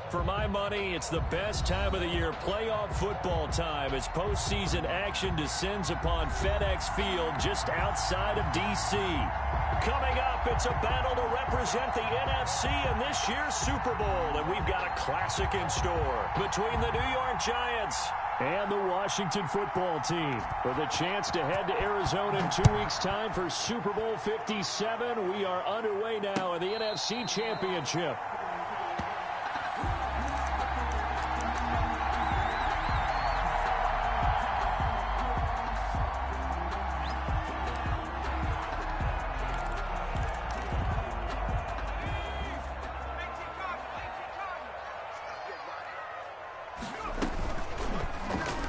For my money, it's the best time of the year, playoff football time, as postseason action descends upon FedEx Field just outside of D.C. Coming up, it's a battle to represent the NFC in this year's Super Bowl, and we've got a classic in store between the New York Giants and the Washington football team. With a chance to head to Arizona in 2 weeks' time for Super Bowl 57, we are underway now in the NFC Championship.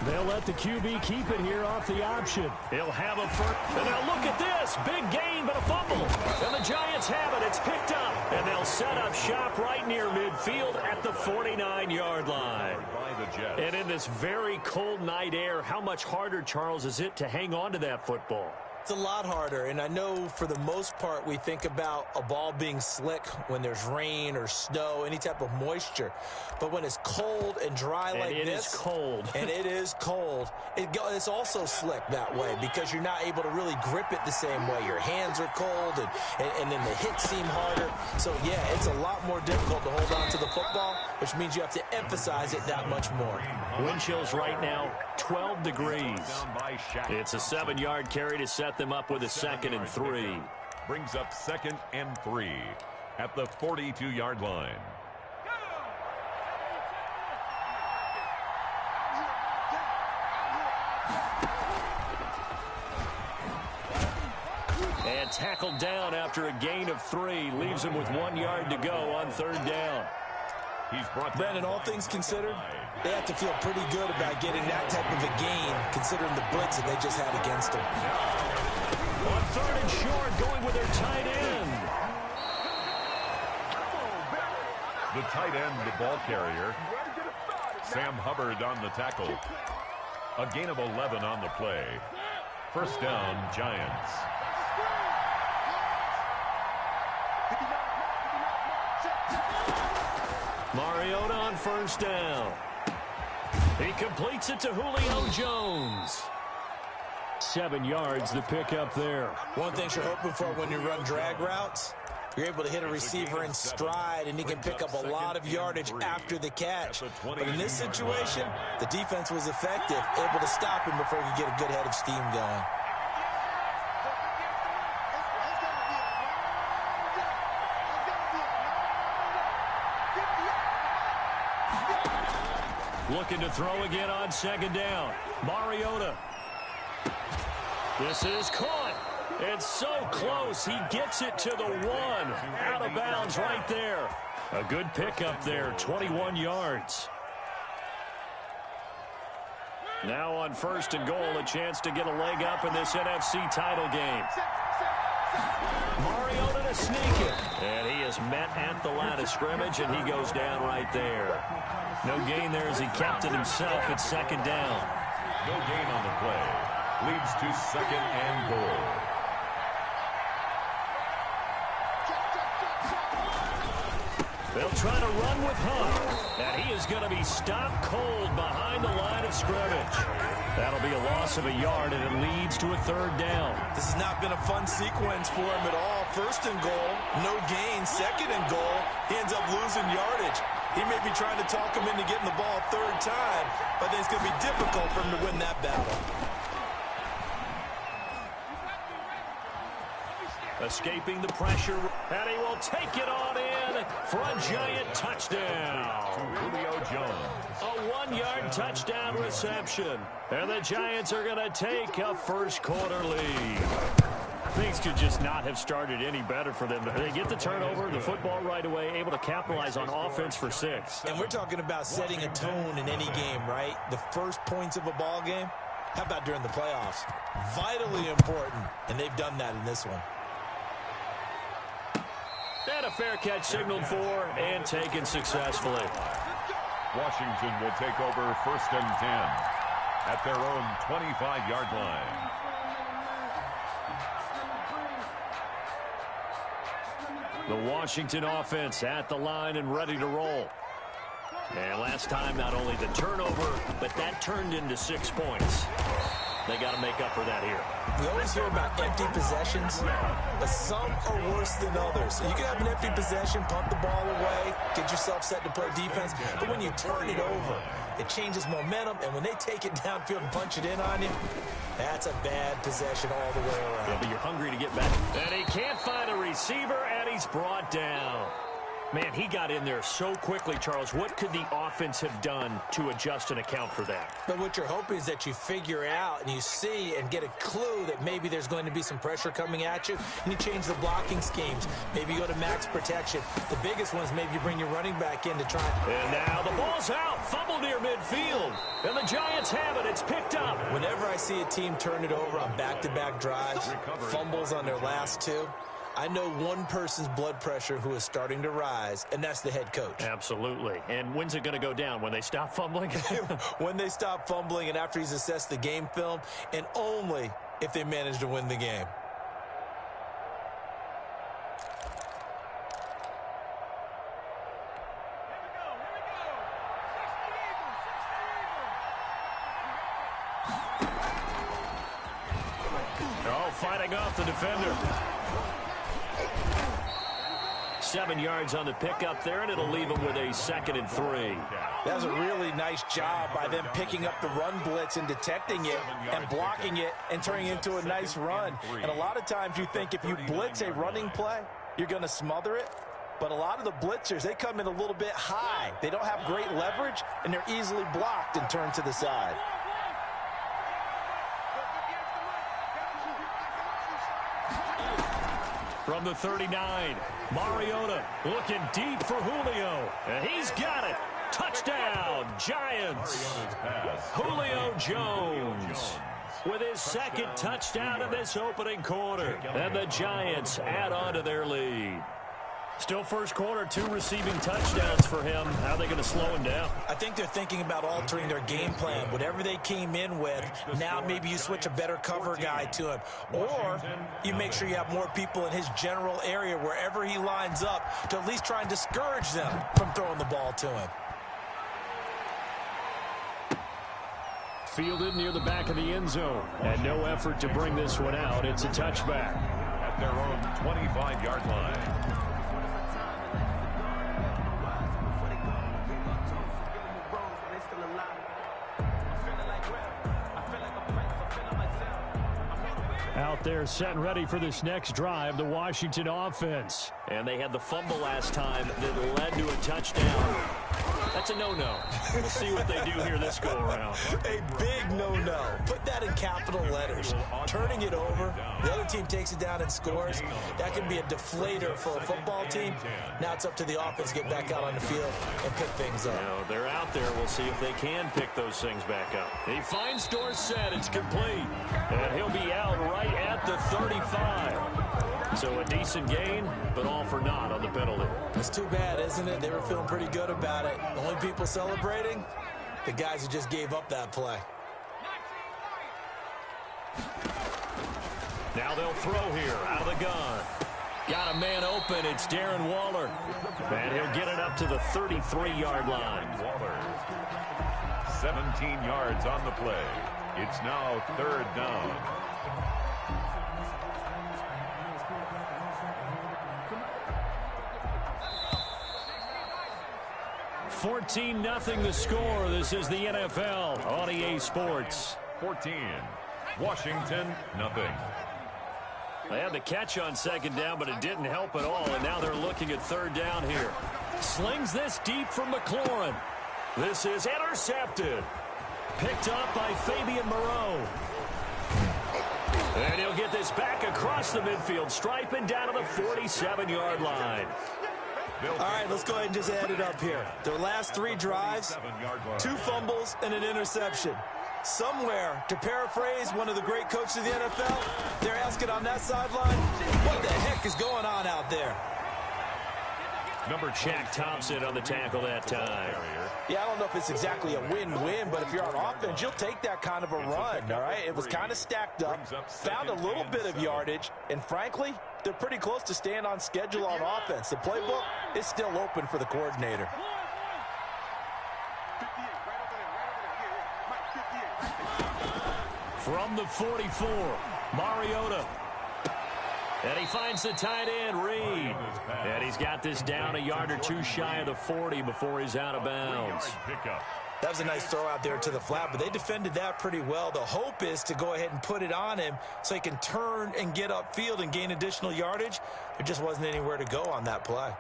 They'll let the QB keep it here off the option. He'll have a first. And now look at this. Big gain, but a fumble. And the Giants have it. It's picked up. And they'll set up shop right near midfield at the 49-yard line. And in this very cold night air, how much harder, Charles, is it to hang on to that football? It's a lot harder, and I know for the most part we think about a ball being slick when there's rain or snow, any type of moisture. But when it's cold and dry like this, it is cold. And it is cold, it's also slick that way because you're not able to really grip it the same way. Your hands are cold, and then the hits seem harder. So, yeah, it's a lot more difficult to hold on to the football, which means you have to emphasize it that much more. Wind chills right now, 12 degrees. It's a 7-yard carry to set them up with a 2nd and 3. Brings up 2nd and 3 at the 42-yard line. And tackled down after a gain of 3. Leaves him with 1 yard to go on 3rd down. Brandon, all things considered, they have to feel pretty good about getting that type of a gain, considering the blitz that they just had against them. On 3rd and short, going with their tight end. The tight end, the ball carrier, Sam Hubbard on the tackle. A gain of 11 on the play. 1st down, Giants. Mariota on 1st down. He completes it to Julio Jones. 7 yards, the pickup there. One thing you're hoping for when you run drag routes, you're able to hit a receiver in stride, and he can pick up a lot of yardage after the catch. But in this situation, the defense was effective, able to stop him before he could get a good head of steam going. Looking to throw again on 2nd down. Mariota. This is caught. It's so close. He gets it to the 1. Out of bounds right there. A good pickup there, 21 yards. Now on 1st and goal, a chance to get a leg up in this NFC title game. Mariota to sneak it. And he is met at the line of scrimmage, and he goes down right there. No gain there as he kept it himself at 2nd down. No gain on the play. Leads to 2nd and goal. They'll try to run with Hunt, and he is going to be stopped cold behind the line of scrimmage. That'll be a loss of a yard, and it leads to a 3rd down. This has not been a fun sequence for him at all. 1st and goal, no gain. 2nd and goal, he ends up losing yardage. He may be trying to talk him into getting the ball a 3rd time, but then it's going to be difficult for him to win that battle. Escaping the pressure, and he will take it on in for a Giant touchdown. Julio Jones. A 1-yard touchdown reception. And the Giants are going to take a 1st quarter lead. Things could just not have started any better for them. They get the turnover, the football right away, able to capitalize on offense for 6. And we're talking about setting a tone in any game, right? The first points of a ball game. How about during the playoffs? Vitally important, and they've done that in this one. And a fair catch signaled for and taken successfully. Washington will take over 1st and 10 at their own 25-yard line. The Washington offense at the line and ready to roll. And last time, not only the turnover, but that turned into 6 points. They got to make up for that here. We always hear about empty possessions, but some are worse than others. You can have an empty possession, punt the ball away, get yourself set to play defense, but when you turn it over, it changes momentum, and when they take it downfield and punch it in on you, that's a bad possession all the way around. Yeah, but you're hungry to get back. And he can't find a receiver, and he's brought down. Man, he got in there so quickly, Charles. What could the offense have done to adjust and account for that? But what you're hoping is that you figure out and you see and get a clue that maybe there's going to be some pressure coming at you, and you change the blocking schemes. Maybe you go to max protection. The biggest one is maybe you bring your running back in to try. And now the ball's out. Fumble near midfield. And the Giants have it. It's picked up. Whenever I see a team turn it over on back-to-back drives, fumbles on their last two, I know one person's blood pressure who is starting to rise, and that's the head coach. Absolutely. And when's it going to go down? When they stop fumbling? When they stop fumbling and after he's assessed the game film, and only if they manage to win the game. Oh, fighting off the defender. 7 yards on the pickup there, and it'll leave them with a 2nd and 3. That was a really nice job by them picking up the run blitz and detecting it and blocking it and turning it into a nice run. And a lot of times you think if you blitz a running play, you're going to smother it. But a lot of the blitzers, they come in a little bit high. They don't have great leverage, and they're easily blocked and turned to the side. From the 39, Mariota looking deep for Julio. And he's got it. Touchdown, Giants. Julio Jones with his 2nd touchdown of this opening quarter. And the Giants add on to their lead. Still first quarter, 2 receiving touchdowns for him. How are they going to slow him down? I think they're thinking about altering their game plan. Whatever they came in with, now maybe you switch a better cover guy to him. Or you make sure you have more people in his general area wherever he lines up to at least try and discourage them from throwing the ball to him. Fielded near the back of the end zone. And no effort to bring this one out. It's a touchback. At their own 25-yard line. Out there set and ready for this next drive, the Washington offense. And they had the fumble last time that led to a touchdown. That's a no-no. We'll see what they do here this go-around. A big no-no. Put that in capital letters. Turning it over, the other team takes it down and scores. That can be a deflator for a football team. Now it's up to the offense to get back out on the field and pick things up. Now, they're out there. We'll see if they can pick those things back up. He finds Dorsett. It's complete. And he'll be out right at the 35. So a decent gain, but all for naught on the penalty. It's too bad, isn't it? They were feeling pretty good about it. The only people celebrating, the guys who just gave up that play. Now they'll throw here out of the gun. Got a man open. It's Darren Waller. And he'll get it up to the 33-yard line. Waller, 17 yards on the play. It's now 3rd down. 14-0 the score. This is the NFL on EA Sports. 14, Washington, nothing. They had the catch on 2nd down, but it didn't help at all, and now they're looking at 3rd down here. Slings this deep from McLaurin. This is intercepted. Picked up by Fabian Moreau. And he'll get this back across the midfield, striping down to the 47-yard line. All right, let's go ahead and just add it up here. Their last 3 drives, 2 fumbles and an interception. Somewhere, to paraphrase one of the great coaches of the NFL, they're asking on that sideline, what the heck is going on out there? Number Shaq Thompson on the tackle that time. Yeah, I don't know if it's exactly a win-win, but if you're on offense, you'll take that kind of a run, all right? It was kind of stacked up, found a little bit of yardage, and frankly, they're pretty close to staying on schedule on offense. The playbook is still open for the coordinator. From the 44, Mariota. And he finds the tight end, Reed. And he's got this down a yard or two shy of the 40 before he's out of bounds. That was a nice throw out there to the flat, but they defended that pretty well. The hope is to go ahead and put it on him so he can turn and get upfield and gain additional yardage. There just wasn't anywhere to go on that play.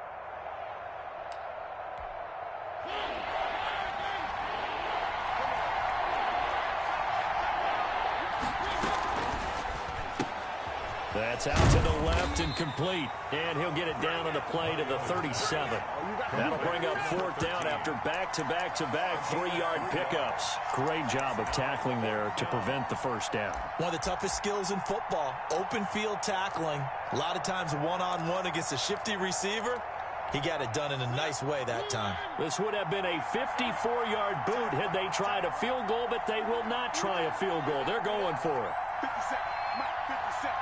That's out to the left and complete. And he'll get it down on the play to the 37. That'll bring up fourth down after back-to-back-to-back 3-yard pickups. Great job of tackling there to prevent the first down. One of the toughest skills in football, open field tackling. A lot of times one-on-one against a shifty receiver. He got it done in a nice way that time. This would have been a 54-yard boot had they tried a field goal, but they will not try a field goal. They're going for it. 57, Mike, 57.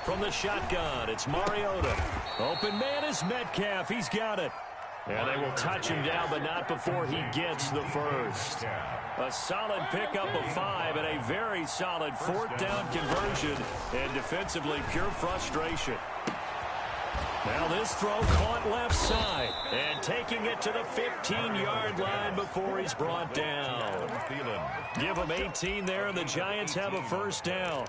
From the shotgun, it's Mariota. Open man is Metcalf. He's got it. And they will touch him down, but not before he gets the first. A solid pickup of 5 and a very solid fourth down conversion. And defensively, pure frustration. Now this throw caught left side. And taking it to the 15-yard line before he's brought down. Give him 18 there, and the Giants have a first down.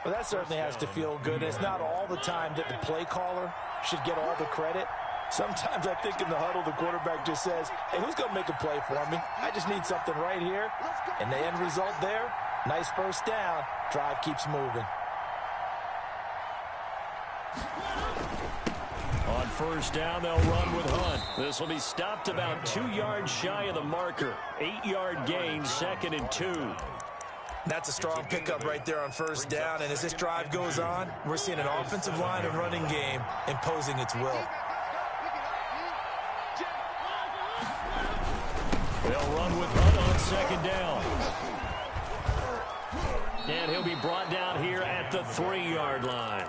Well, that certainly has to feel good. It's not all the time that the play caller should get all the credit. Sometimes I think in the huddle, the quarterback just says, hey, who's going to make a play for me? I just need something right here. And the end result there, nice first down. Drive keeps moving. On first down, they'll run with Hunt. This will be stopped about 2 yards shy of the marker. 8-yard gain, 2nd and 2. That's a strong pickup right there on first down. And as this drive goes on, we're seeing an offensive line and running game imposing its will. They'll run with Hunt on 2nd down. And he'll be brought down here at the 3-yard line.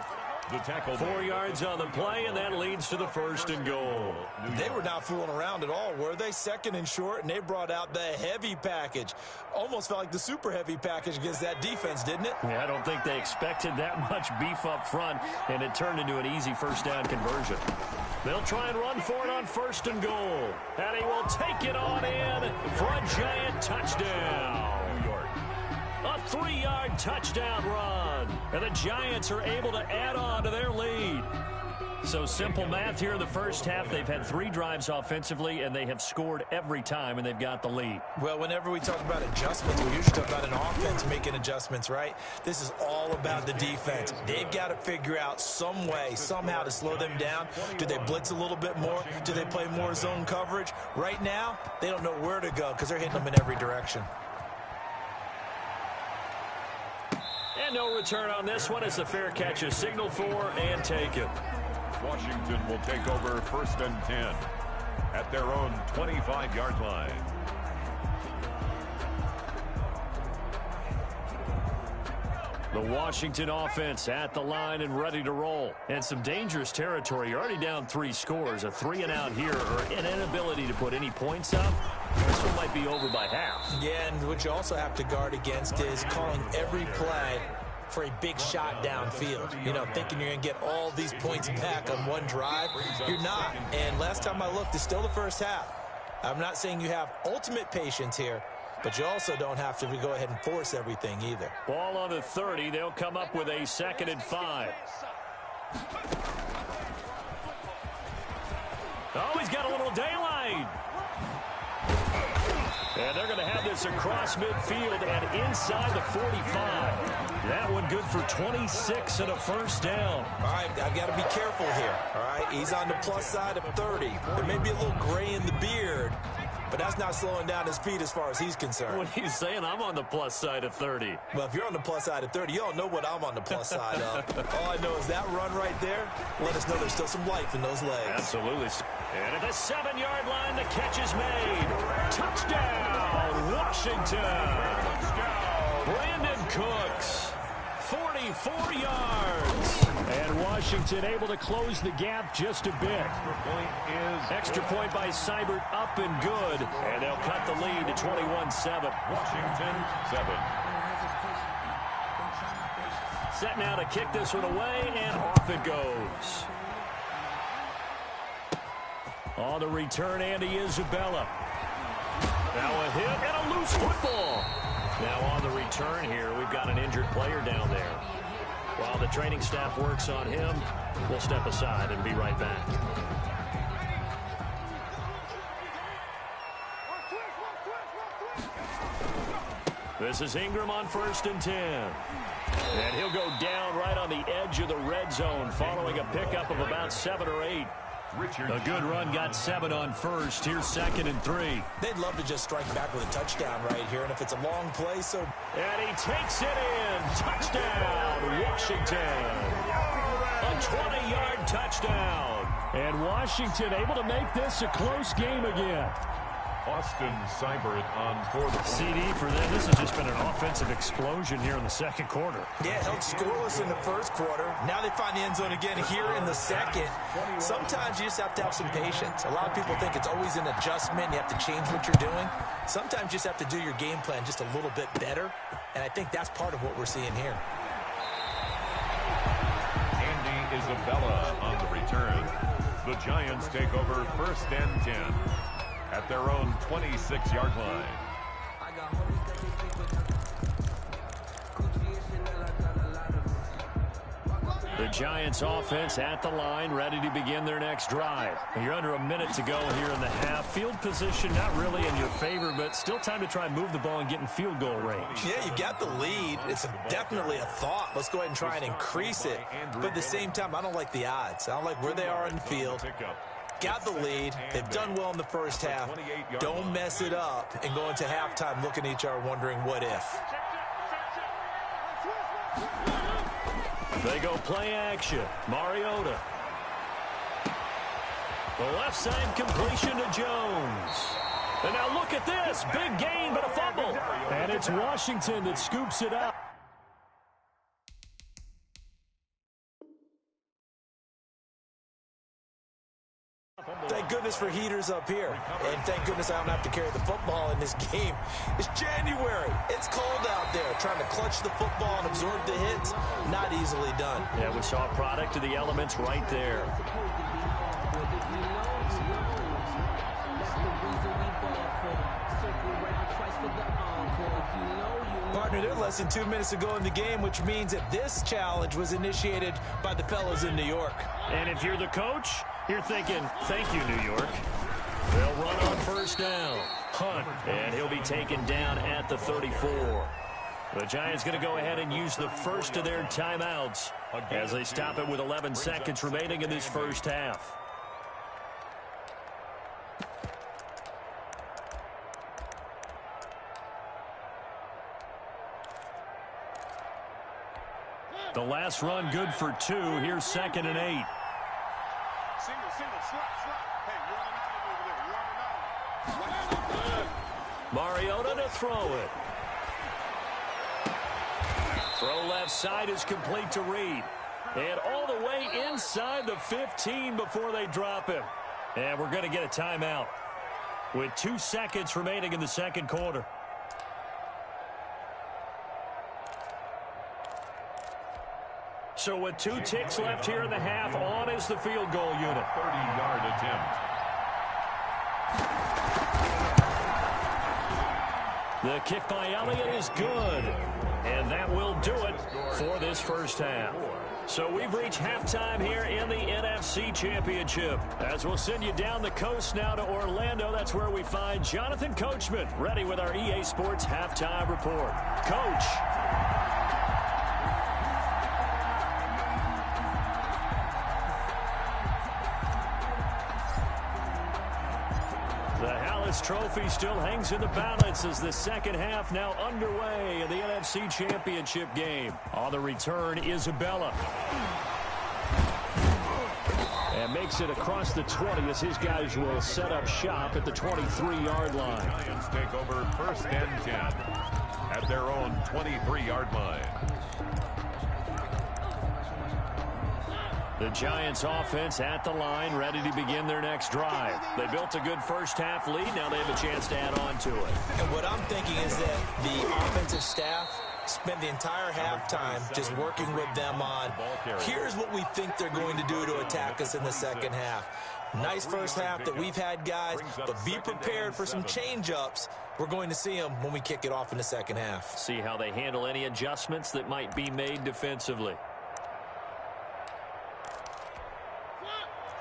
The tackle 4 yards on the play, and that leads to the 1st and goal. They were not fooling around at all, were they? 2nd and short, and they brought out the heavy package. Almost felt like the super heavy package against that defense, didn't it? Yeah, I don't think they expected that much beef up front, and it turned into an easy first down conversion. They'll try and run for it on 1st and goal. And he will take it on in for a Giant touchdown. A 3-yard touchdown run. And the Giants are able to add on to their lead. So simple math here in the first half. They've had 3 drives offensively, and they have scored every time, and they've got the lead. Well, whenever we talk about adjustments, we usually talk about an offense making adjustments, right? This is all about the defense. They've got to figure out some way, somehow to slow them down. Do they blitz a little bit more? Do they play more zone coverage? Right now, they don't know where to go because they're hitting them in every direction. And no return on this one as the fair catch is signaled for and taken. Washington will take over 1st and 10 at their own 25-yard line. The Washington offense at the line and ready to roll. And some dangerous territory. You're already down 3 scores. A 3-and-out here or an inability to put any points up. This one might be over by half. Yeah, and what you also have to guard against is calling every play for a big shot downfield. You know, thinking you're going to get all these points back on one drive. You're not. And last time I looked, it's still the first half. I'm not saying you have ultimate patience here, but you also don't have to go ahead and force everything either. Ball on the 30. They'll come up with a 2nd and 5. Oh, he's got a little daylight. And they're going to have this across midfield and inside the 45. That one good for 26 and a first down. All right, I've got to be careful here, all right? He's on the plus side of 30. There may be a little gray in the beard, but that's not slowing down his feet as far as he's concerned. What are you saying? I'm on the plus side of 30. Well, if you're on the plus side of 30, you don't know what I'm on the plus side of. All I know is that run right there, let us know there's still some life in those legs. Absolutely. And at the 7-yard line, the catch is made. Touchdown, Washington. Brandon Cooks. 44 yards. And Washington able to close the gap just a bit. Extra point by Seibert, up and good. And they'll cut the lead to 21-7. Washington 7. Set now to kick this one away, and off it goes. On the return, Andy Isabella. Now a hit and a loose football. Now on the return here, we've got an injured player down there. While the training staff works on him, we'll step aside and be right back. This is Ingram on 1st and 10. And he'll go down right on the edge of the red zone following a pickup of about 7 or 8. A good run, got 7 on first. Here's 2nd and 3. They'd love to just strike back with a touchdown right here, and if it's a long play, so... And he takes it in. Touchdown, Washington. A 20-yard touchdown. And Washington able to make this a close game again. Austin Seibert on 4th. CD for them. This has just been an offensive explosion here in the second quarter. Yeah, held scoreless in the first quarter. Now they find the end zone again here in the second. Sometimes you just have to have some patience. A lot of people think it's always an adjustment. You have to change what you're doing. Sometimes you just have to do your game plan just a little bit better. And I think that's part of what we're seeing here. Andy Isabella on the return. The Giants take over 1st and 10. At their own 26-yard line. The Giants offense at the line, ready to begin their next drive. You're under a minute to go here in the half. Field position not really in your favor, but still time to try and move the ball and get in field goal range. Yeah, you got the lead. It's definitely a thought. Let's go ahead and try and increase it. But at the same time, I don't like the odds. I don't like where they are in the field. Got the lead. They've done well in the first half. Don't mess it up and go into halftime looking at each other wondering what if. They go play action. Mariota. The left side completion to Jones. And now look at this. Big gain, but a fumble. And it's Washington that scoops it up. Thank goodness for heaters up here. And thank goodness I don't have to carry the football in this game. It's January. It's cold out there. Trying to clutch the football and absorb the hits, not easily done. Yeah, we saw a product of the elements right there. Partner, they're less than 2 minutes to go in the game, which means that this challenge was initiated by the fellas in New York. And if you're the coach, you're thinking, thank you, New York. They'll run on 1st down. Hunt, and he'll be taken down at the 34. The Giants going to go ahead and use the first of their timeouts as they stop it with 11 seconds remaining in this first half. The last run good for 2. Here's 2nd and 8. Mariota to throw it. Throw left side is complete to Reed. And all the way inside the 15 before they drop him. And we're going to get a timeout with 2 seconds remaining in the second quarter. So with 2 ticks left here in the half, on is the field goal unit. 30-yard attempt. The kick by Elliott is good. And that will do it for this first half. So we've reached halftime here in the NFC Championship. As we'll send you down the coast now to Orlando, that's where we find Jonathan Coachman ready with our EA Sports Halftime Report. Coach. Trophy still hangs in the balance as the second half now underway in the NFC Championship game. On the return, Isabella. And makes it across the 20 as his guys will set up shop at the 23-yard line. Giants take over 1st and 10 at their own 23-yard line. The Giants offense at the line, ready to begin their next drive. They built a good first-half lead. Now they have a chance to add on to it. And what I'm thinking is that the offensive staff spent the entire halftime just working with them on, here's what we think they're going to do to attack us in the second half. Nice first half that we've had, guys, but be prepared for some change-ups. We're going to see them when we kick it off in the second half. See how they handle any adjustments that might be made defensively.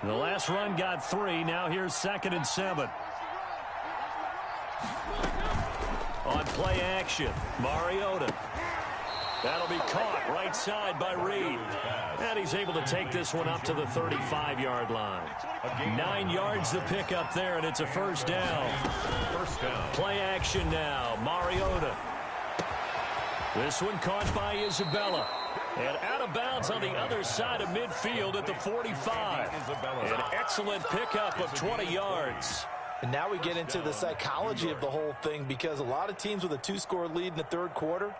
The last run got 3. Now here's 2nd and 7. On play action, Mariota. That'll be caught right side by Reed. And he's able to take this one up to the 35-yard line. 9 yards to pick up there, and it's a first down. Play action now, Mariota. This one caught by Isabella. And out of bounds on the other side of midfield at the 45. An excellent pickup of 20 yards. And now we get into the psychology of the whole thing, because a lot of teams with a 2-score lead in the third quarter,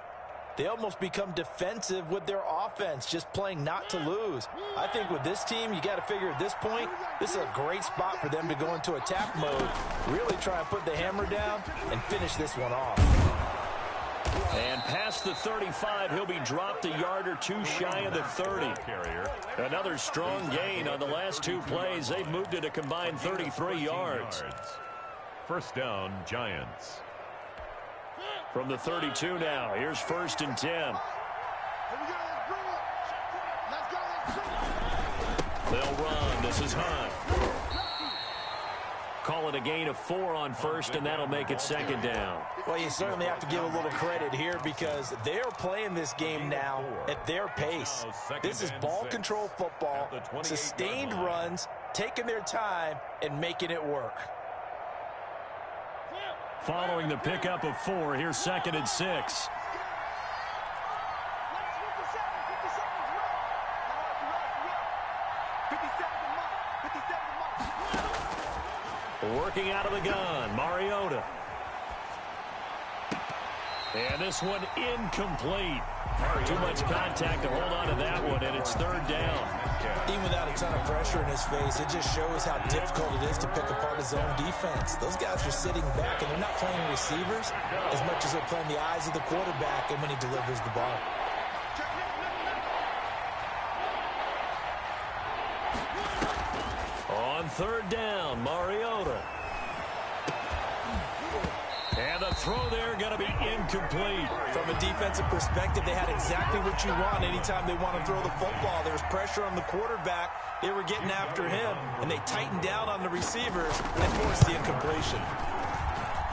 they almost become defensive with their offense, just playing not to lose. I think with this team, you got to figure at this point, this is a great spot for them to go into attack mode, really try and put the hammer down and finish this one off. And past the 35, he'll be dropped a yard or 2 shy of the 30. Another strong gain on the last 2 plays. They've moved it a combined 33 yards. First down, Giants. From the 32 now, here's 1st and 10. They'll run. This is Hunt. Call it a gain of 4 on 1st, and that'll make it 2nd down. Well, you certainly have to give a little credit here, because they're playing this game now at their pace. This is ball control football, sustained runs, taking their time, and making it work. Following the pickup of 4, here's 2nd and 6. Working out of the gun, Mariota. And this one incomplete. Too much contact to hold on to that one, and it's 3rd down. Even without a ton of pressure in his face, it just shows how difficult it is to pick apart his own defense. Those guys are sitting back, and they're not playing receivers as much as they're playing the eyes of the quarterback and when he delivers the ball. On 3rd down, Mariota. And the throw there going to be incomplete. From a defensive perspective, they had exactly what you want anytime they want to throw the football. There was pressure on the quarterback. They were getting after him, and they tightened down on the receivers and forced the incompletion.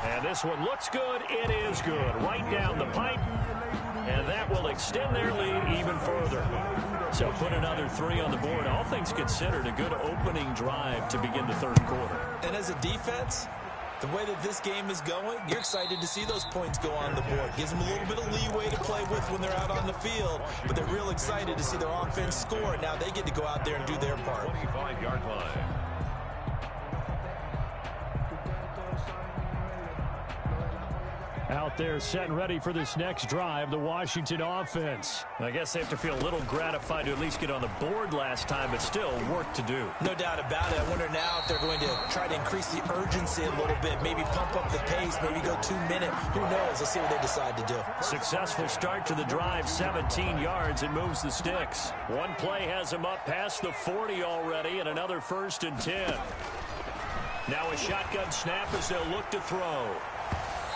And this one looks good. It is good. Right down the pipe. And that will extend their lead even further. So put another 3 on the board. All things considered, a good opening drive to begin the third quarter. And as a defense, the way that this game is going, you're excited to see those points go on the board. Gives them a little bit of leeway to play with when they're out on the field, but they're real excited to see their offense score. Now they get to go out there and do their part. 25-yard line. Out there set and ready for this next drive, the Washington offense. I guess they have to feel a little gratified to at least get on the board last time, but still work to do. No doubt about it. I wonder now if they're going to try to increase the urgency a little bit, maybe pump up the pace, maybe go 2-minute. Who knows? Let's see what they decide to do. Successful start to the drive, 17 yards, and moves the sticks. One play has them up past the 40 already, and another 1st and 10. Now a shotgun snap as they'll look to throw.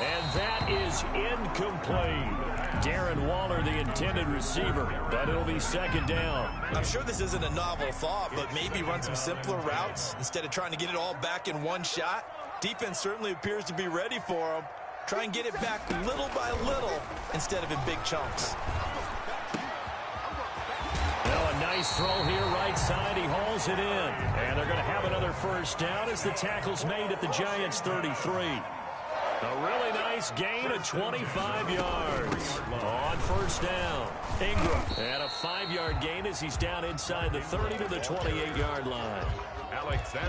And that is incomplete. Darren Waller, the intended receiver, but it'll be 2nd down. I'm sure this isn't a novel thought, but maybe run some simpler routes instead of trying to get it all back in one shot. Defense certainly appears to be ready for them. Try and get it back little by little instead of in big chunks. Now a nice throw here right side. He hauls it in. And they're going to have another 1st down as the tackle's made at the Giants' 33. A really nice gain of 25 yards on 1st down. Ingram, and a 5-yard gain as he's down inside the 30 to the 28-yard line.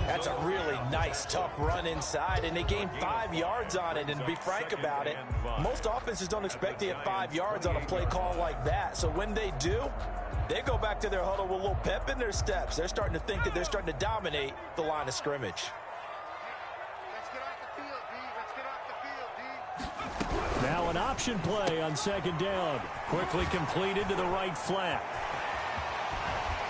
That's a really nice, tough run inside, and they gained 5 yards on it. And to be frank about it, most offenses don't expect to get 5 yards on a play call like that. So when they do, they go back to their huddle with a little pep in their steps. They're starting to think that they're starting to dominate the line of scrimmage. Now an option play on second down. Quickly completed to the right flat.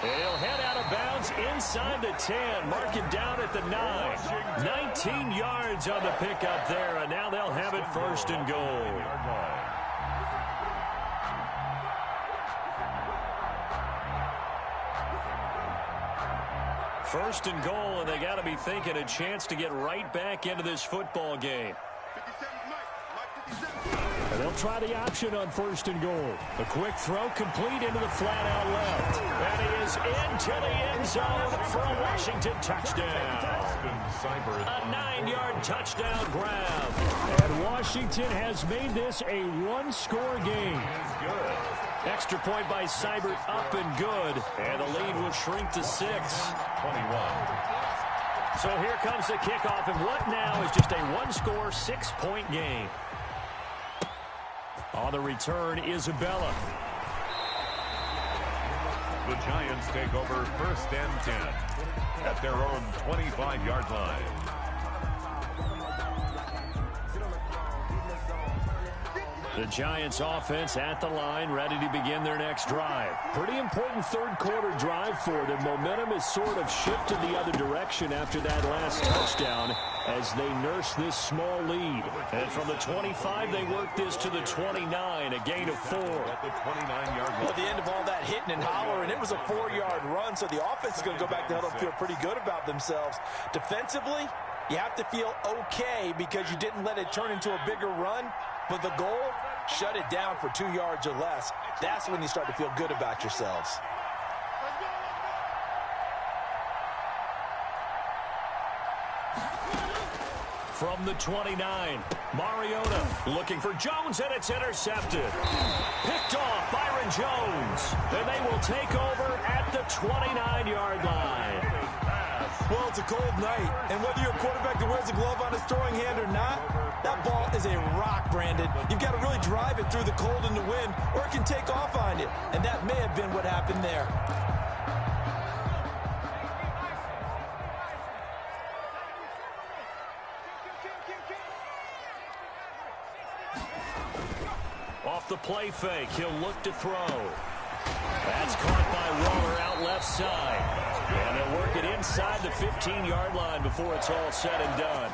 He'll head out of bounds inside the 10. Mark it down at the 9. 19 yards on the pickup there, and now they'll have it first and goal. First and goal, and they got to be thinking a chance to get right back into this football game. And they'll try the option on first and goal. A quick throw complete into the flat out left. And he is into the end zone for a Washington touchdown. A 9-yard touchdown grab. And Washington has made this a one-score game. Extra point by Seibert up and good. And the lead will shrink to 6. 21. So here comes the kickoff. And what now is just a one-score, 6-point game. On the return, Isabella. The Giants take over first and 10 at their own 25-yard line. The Giants offense at the line, ready to begin their next drive. Pretty important third quarter drive for them. Momentum has sort of shifted the other direction after that last touchdown as they nurse this small lead. And from the 25, they work this to the 29, a gain of 4. At the 29-yard line. Well, at the end of all that hitting and hollering, it was a 4-yard run, so the offense is going to go back to huddle and feel pretty good about themselves. Defensively, you have to feel okay because you didn't let it turn into a bigger run, but the goal, shut it down for 2 yards or less. That's when you start to feel good about yourselves. From the 29, Mariota looking for Jones, and it's intercepted. Picked off Byron Jones, and they will take over at the 29-yard line. Well, it's a cold night, and whether you're a quarterback that wears a glove on his throwing hand or not, that ball is a rock, Brandon. You've got to really drive it through the cold and the wind, or it can take off on you, and that may have been what happened there. Off the play fake, he'll look to throw. That's caught by Waller out left side. And they'll work it inside the 15-yard line before it's all said and done.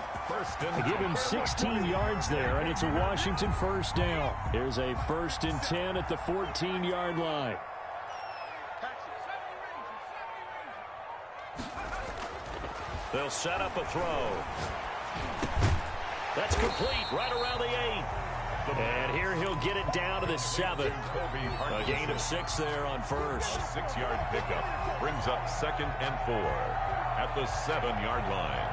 They give him 16 yards there, and it's a Washington first down. Here's a 1st and 10 at the 14-yard line. They'll set up a throw. That's complete right around the 8. And here he'll get it down to the 7. A gain of 6 there on first. 6-yard pickup brings up 2nd and 4 at the 7-yard line.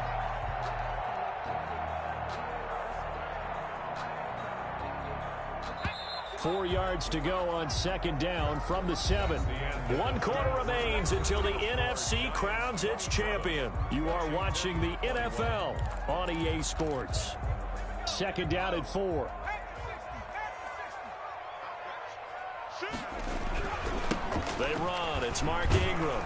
Four yards to go on second down from the 7. 1 quarter remains until the NFC crowns its champion. You are watching the NFL on EA Sports. Second down at 4. They run. It's Mark Ingram.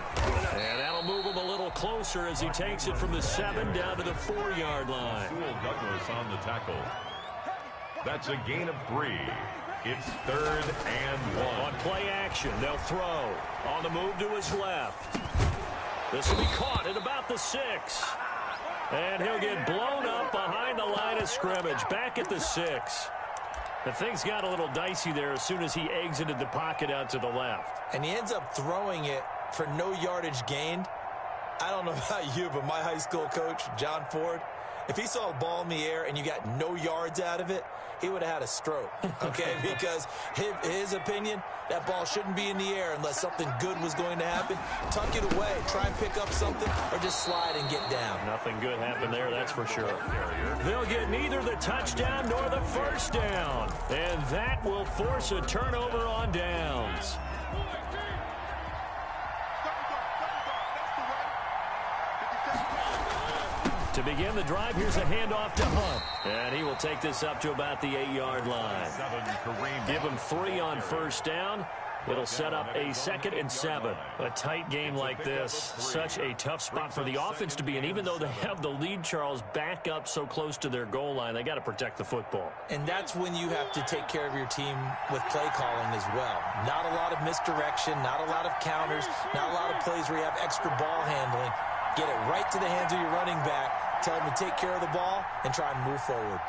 And that'll move him a little closer as he takes it from the 7 down to the 4-yard line. Douglas on the tackle. That's a gain of 3. It's 3rd and 1. On play action, they'll throw. On the move to his left. This will be caught at about the 6. And he'll get blown up behind the line of scrimmage. Back at the 6. The things got a little dicey there as soon as he exited the pocket out to the left. And he ends up throwing it for no yardage gained. I don't know about you, but my high school coach, John Ford, if he saw a ball in the air and you got no yards out of it, he would have had a stroke, okay? Because his opinion, that ball shouldn't be in the air unless something good was going to happen. Tuck it away, try and pick up something, or just slide and get down. Nothing good happened there, that's for sure. They'll get neither the touchdown nor the first down. And that will force a turnover on downs. To begin the drive, here's a handoff to Hunt. And he will take this up to about the 8-yard line. Give him 3 on first down. It'll set up a 2nd and 7. A tight game like this, such a tough spot for the offense to be in. Even though they have the lead, Charles, back up so close to their goal line, they got to protect the football. And that's when you have to take care of your team with play calling as well. Not a lot of misdirection, not a lot of counters, not a lot of plays where you have extra ball handling. Get it right to the hands of your running back. Tell him to take care of the ball and try and move forward.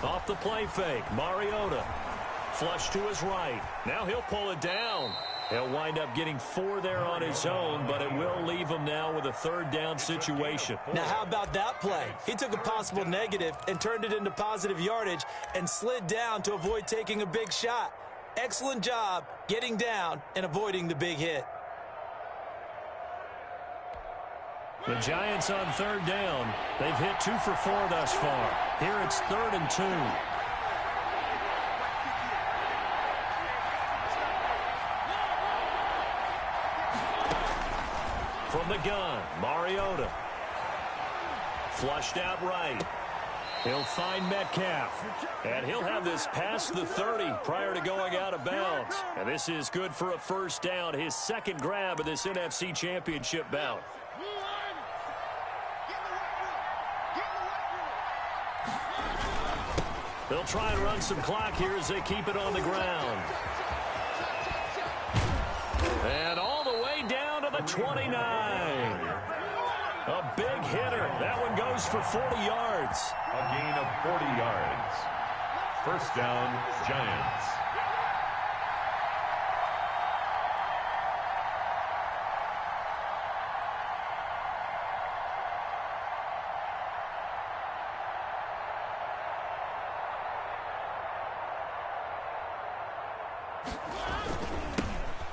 Off the play fake, Mariota. Flush to his right. Now he'll pull it down. He'll wind up getting 4 there on his own, but it will leave him now with a 3rd down situation. Now, how about that play? He took a possible negative and turned it into positive yardage and slid down to avoid taking a big shot. Excellent job getting down and avoiding the big hit. The Giants on 3rd down. They've hit 2 for 4 thus far. Here it's 3rd and 2. From the gun, Mariota. Flushed out right. He'll find Metcalf. And he'll have this past the 30 prior to going out of bounds. And this is good for a 1st down, his 2nd grab of this NFC Championship bout. They'll try and run some clock here as they keep it on the ground. And all the way down to the 29. A big hitter. That one goes for 40 yards. A gain of 40 yards. 1st down, Giants.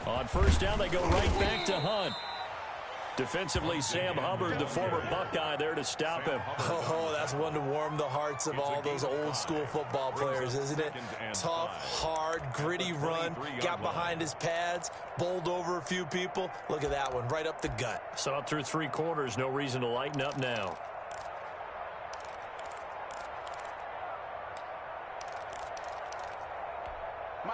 On 1st down, they go right back to Hunt. Defensively, Sam Hubbard, the former Buckeye, there to stop him. Oh, that's one to warm the hearts of all those old-school football players, isn't it? Tough, hard, gritty run, got behind his pads, bowled over a few people. Look at that one, right up the gut. Saw it through 3 quarters, no reason to lighten up now.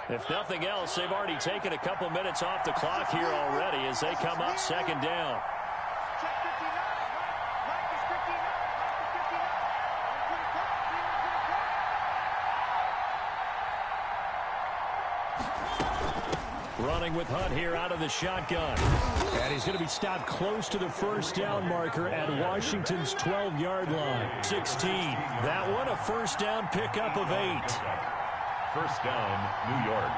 If nothing else, they've already taken a couple minutes off the clock here already as they come up 2nd down. Running with Hunt here out of the shotgun. And he's going to be stopped close to the 1st down marker at Washington's 12-yard line. 16. That one a 1st down pickup of 8. 1st down, New York.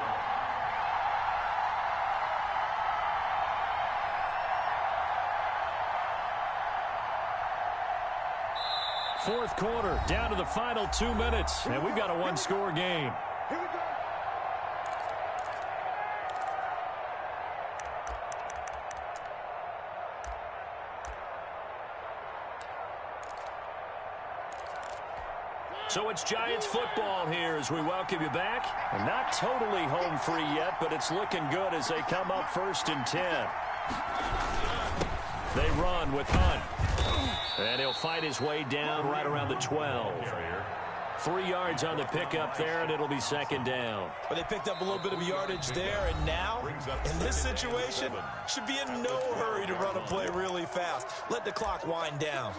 Fourth quarter, down to the final 2 minutes, and we've got a 1-score game. Here we go. So it's Giants football here as we welcome you back. And not totally home free yet, but it's looking good as they come up 1st and 10. They run with Hunt. And he'll fight his way down right around the 12. 3 yards on the pickup there, and it'll be 2nd down. But they picked up a little bit of yardage there, and now, in this situation, should be in no hurry to run a play really fast. Let the clock wind down.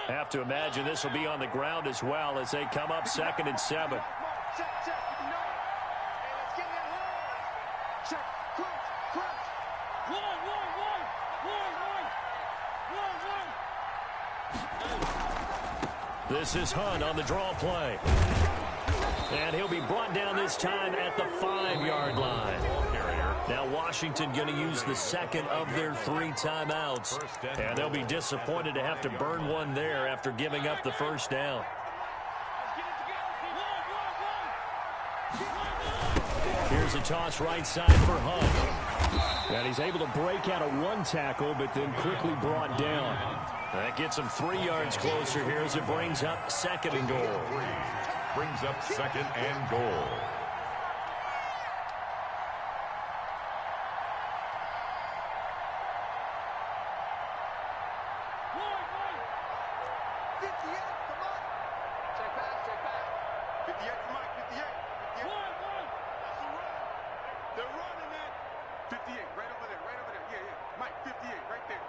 Have to imagine this will be on the ground as well as they come up 2nd and 7. Check, check, no. Hey, let's get in line. Check, crunch. One. This is Hunt on the draw play. And he'll be brought down this time at the 5-yard line. Now Washington going to use the 2nd of their 3 timeouts. And they'll be disappointed to have to burn one there after giving up the 1st down. Here's a toss right side for Hunt. And he's able to break out of 1 tackle, but then quickly brought down. That gets him 3 yards closer here as it brings up 2nd and goal. Brings up 2nd and goal. Mike, 58. 58. That's a run. They're running it. 58, right over there, right over there. Yeah, yeah. Mike, 58, right there.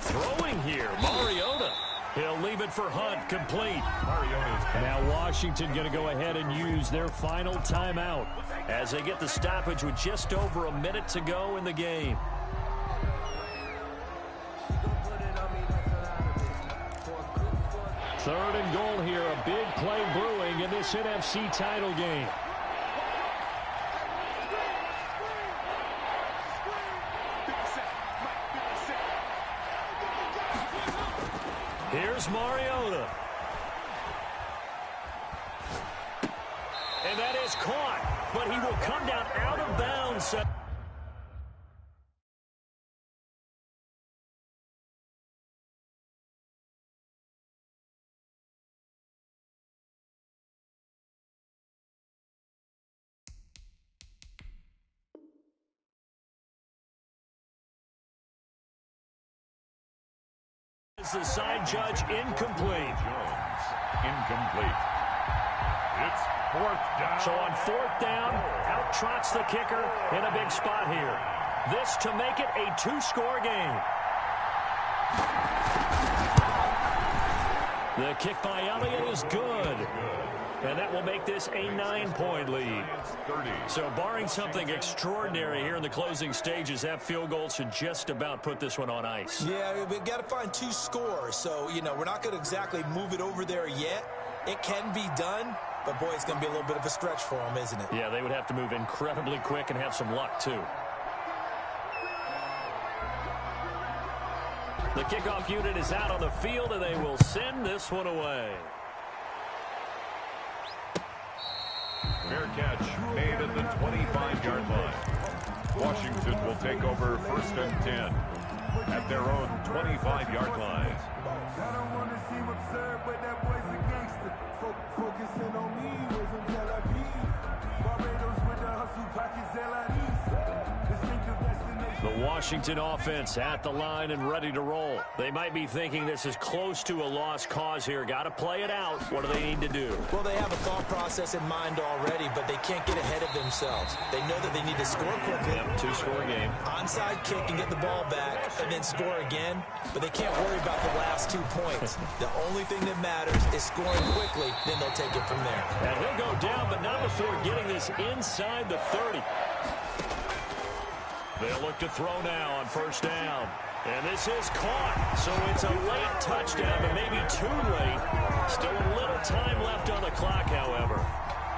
Throwing here, Mariota. He'll leave it for Hunt, complete. Now Washington going to go ahead and use their final timeout as they get the stoppage with just over a minute to go in the game. Third and goal here, a big play brewing in this NFC title game. Here's Mariota. And that is caught, but he will come down out of bounds. Is the side judge incomplete? Jones, incomplete. It's fourth down. So on fourth down, out trots the kicker in a big spot here. This to make it a two-score game. The kick by Elliott is good. And that will make this a 9-point lead. So barring something extraordinary here in the closing stages, that field goal should just about put this one on ice. Yeah, we've got to find two scores. So, you know, we're not going to exactly move it over there yet. It can be done, but, boy, it's going to be a little bit of a stretch for them, isn't it? Yeah, they would have to move incredibly quick and have some luck, too. The kickoff unit is out on the field, and they will send this one away. Fair catch made at the 25-yard line. Washington will take over first and 10 at their own 25-yard line. I don't want to seem absurd, but that boy's a gangster. Focusing on me wasn't Tel Aviv. Barbados with the hustle pockets, distinctive destination. The Washington offense at the line and ready to roll. They might be thinking this is close to a lost cause here. Got to play it out. What do they need to do? Well, they have a thought process in mind already, but they can't get ahead of themselves. They know that they need to score quickly. Yep, two-score game. Onside kick and get the ball back and then score again, but they can't worry about the last 2 points. The only thing that matters is scoring quickly, then they'll take it from there. And he'll go down, but not before getting this inside the 30. They'll look to throw now on first down. And this is caught. So it's a late touchdown, but maybe too late. Still a little time left on the clock, however.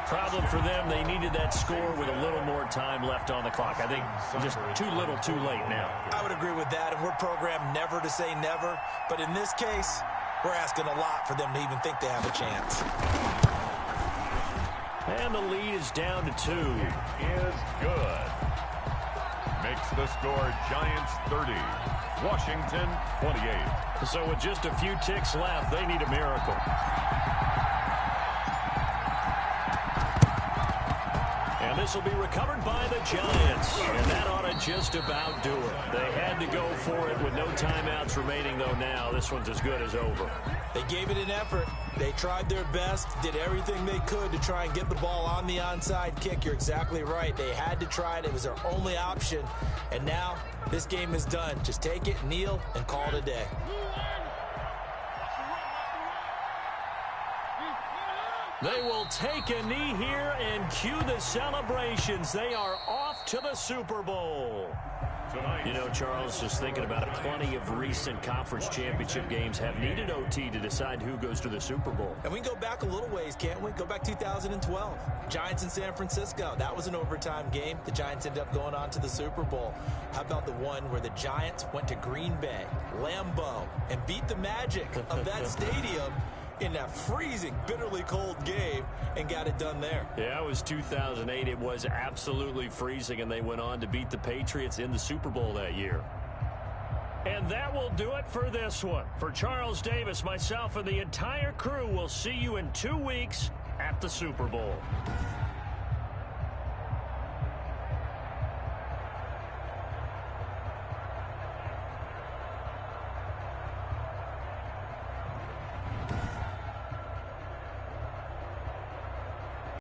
Problem for them, they needed that score with a little more time left on the clock. I think just too little, too late now. I would agree with that, and we're programmed never to say never. But in this case, we're asking a lot for them to even think they have a chance. And the lead is down to 2. Is good. Makes the score Giants 30, Washington 28. So with just a few ticks left, they need a miracle. And this will be recovered by the Giants. And that ought to just about do it. They had to go for it with no timeouts remaining, though now. This one's as good as over. They gave it an effort. They tried their best, did everything they could to try and get the ball on the onside kick. You're exactly right. They had to try it. It was their only option. And now this game is done. Just take it, kneel, and call it a day. They will take a knee here and cue the celebrations. They are off to the Super Bowl. You know, Charles, just thinking about it, plenty of recent conference championship games have needed OT to decide who goes to the Super Bowl. And we can go back a little ways, can't we? Go back 2012. Giants in San Francisco. That was an overtime game. The Giants ended up going on to the Super Bowl. How about the one where the Giants went to Green Bay, Lambeau, and beat the Magic of that stadium in that freezing, bitterly cold game and got it done there. Yeah, it was 2008. It was absolutely freezing, and they went on to beat the Patriots in the Super Bowl that year. And that will do it for this one. For Charles Davis, myself, and the entire crew, will see you in 2 weeks at the Super Bowl.